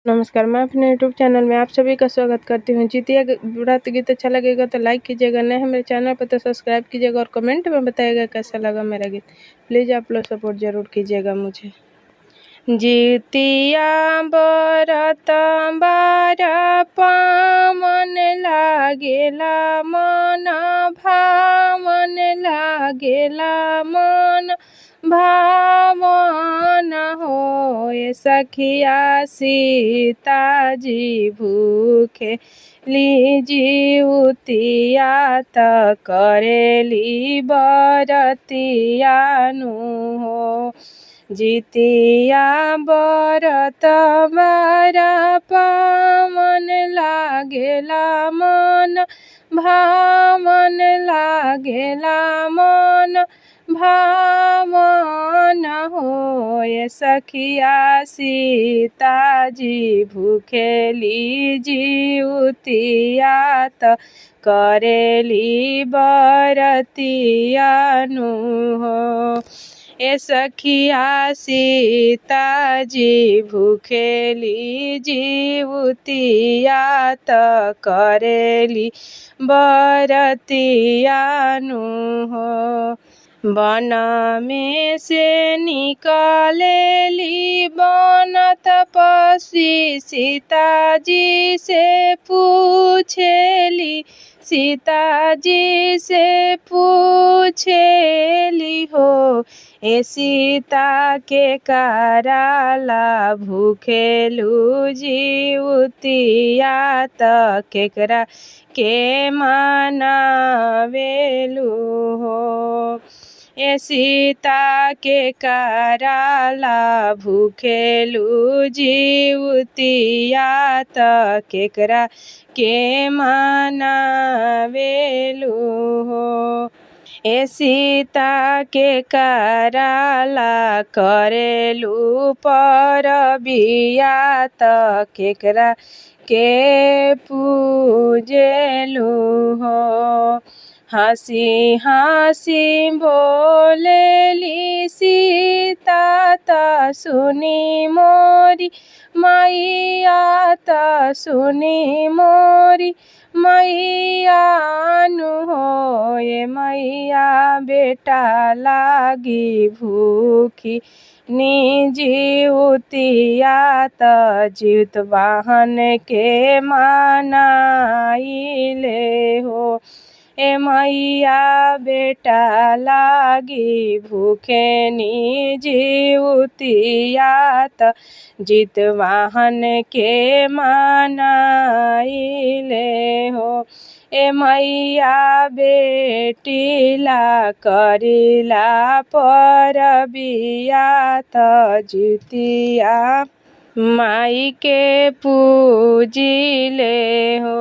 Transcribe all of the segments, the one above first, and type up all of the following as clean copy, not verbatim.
नमस्कार, मैं अपने यूट्यूब चैनल में आप सभी का स्वागत करती हूँ। जितिया व्रत गीत अच्छा लगेगा तो लाइक कीजिएगा, नए हैं मेरे चैनल पर तो सब्सक्राइब कीजिएगा और कमेंट में बताइएगा कैसा लगा मेरा गीत। प्लीज़ आप लोग सपोर्ट ज़रूर कीजिएगा मुझे। जितिया व्रत बार पावन लागेला मन भावन लागेला मन भावन होए सखिया सीता जी भूखे लीजिउतिया त करेली बरतियानु हो। जितिया व्रत बार पावन लागेला मन भावन लागेला मन भावन होए सखिया सीता जी भूखेली जिउतिया त करेली बरतियानु हो। ए सखिया सीता जी भूखेली जिउतिया त करेली बरतियानु हो। वन में से निकलेली वन तपस्वी सीता जी से पूछेली सीता जी से पूछेली हो। ए सीता के कराला भूखेलू जिउतिया त केकरा के मनावेलू हो। ए सीता के कराला भूखेलू जिउतिया त केकरा के मनावेलू हो। ए सीता के कराला करेलू परबिया त केकरा के पूजेलू हो। हंसी हंसी बोलेली सीता त सुनी मोरी मैया त सुनी मोरी मैया नु हो। ये मैया बेटा लागी भूखी जिउतिया त जिउत वाहन के मनाइले हो। ए मैया बेटा लागी भूखे जिउतिया त जित वाहन के मनाइले हो। ए मैया बेटीला करिला परबिया त जितिया माई के पूजिले हो।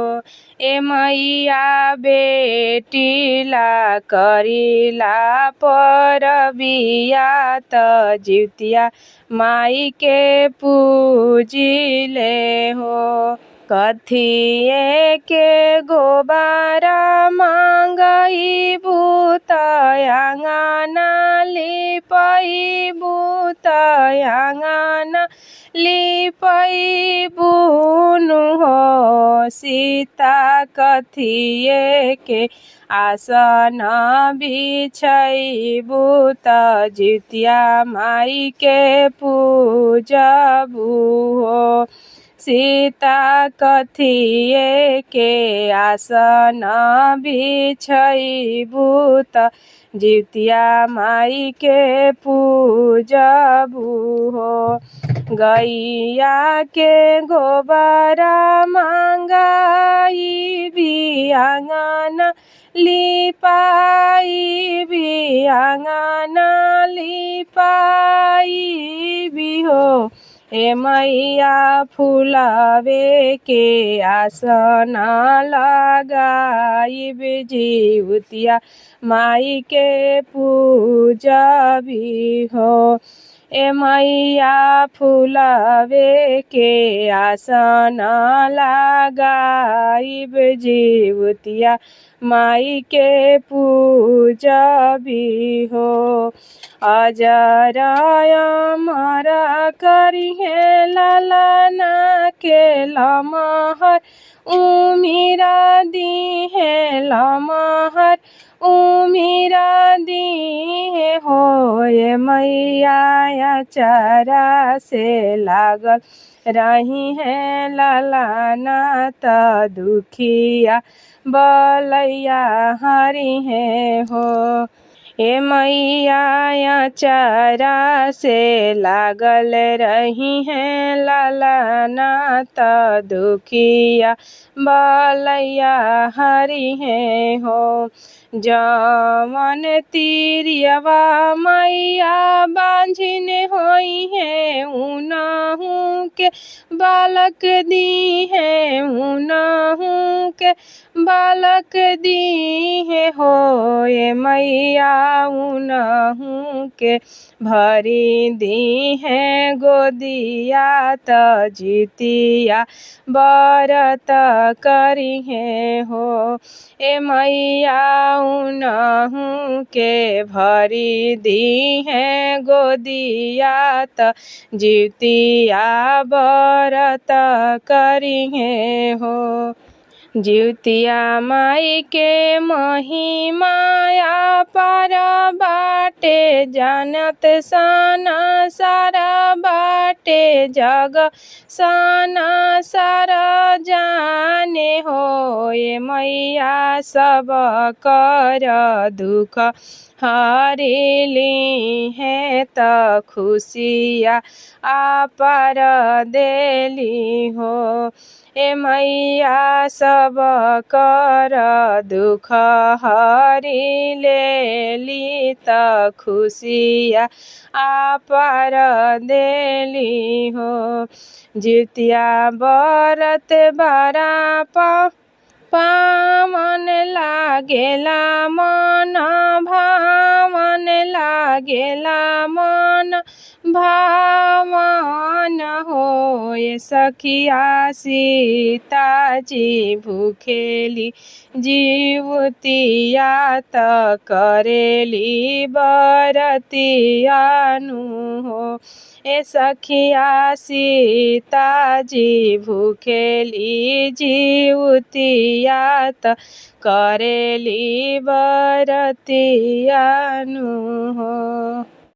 ए मैया बेटीला करिला परबिया त जितिया माई के पूजिले हो। कथिए के गोबारा मांगई भूत आंगना लिपई भूत आंगना लिपई बुनु हो। सीता कथिए के आसन बिछई भूत जितिया माई के पूजबू हो। सीता कथिए के आसन बिछई भूत जितिया माई के पूजबू हो। गैया के गोबरा मांगाई भी आंगना लिपाई भी आंगना लिपाई भी हो। ए मैया फुलावे के आसन लगाइब जिउतिया माई के पूजबी हो। ए मैया फुलावे के आसन लगाइब जिउतिया माई के पूजबी हो। अजर अमर करिहे ललना के लमहर उमिरा दी है लमहर उमिरा दी है हो ये मैया अचारा से लागल रही है ललाना त दुखिया बलैया हरी है हो ए मैया अचारा से लागल रही है ललाना त दुखिया बलैया हरी है हो जवन तिरियवा मैया बांझिन होई है उनहु के बालक दी है उनहु के बालक दी है हो ये मैया उनहु के भरी दी है गोदिया त जितिया बरत करी है हो ए मैया उनहु के भरी दी है गोदिया त जितिया बरत करी है हो जितिया माई के महिमाया पर बाटे जानत साना सारा बाटे जग साना सारा जाने हो ये मैया सब कर दुख हरिली है त खुशिया आपर देली हो ए मैया सब कर दुख हरि लेली त खुशिया आपर देली हो जितिया बरत बरा पावन लागेला मन भावन लागेला मन भावन हो ये सखिया सीता जी भूखेली जीवतिया त करेली बरतियानु हो ए सखिया सीता जी भूखेली जीवतिया त करेली बरतियानु हो।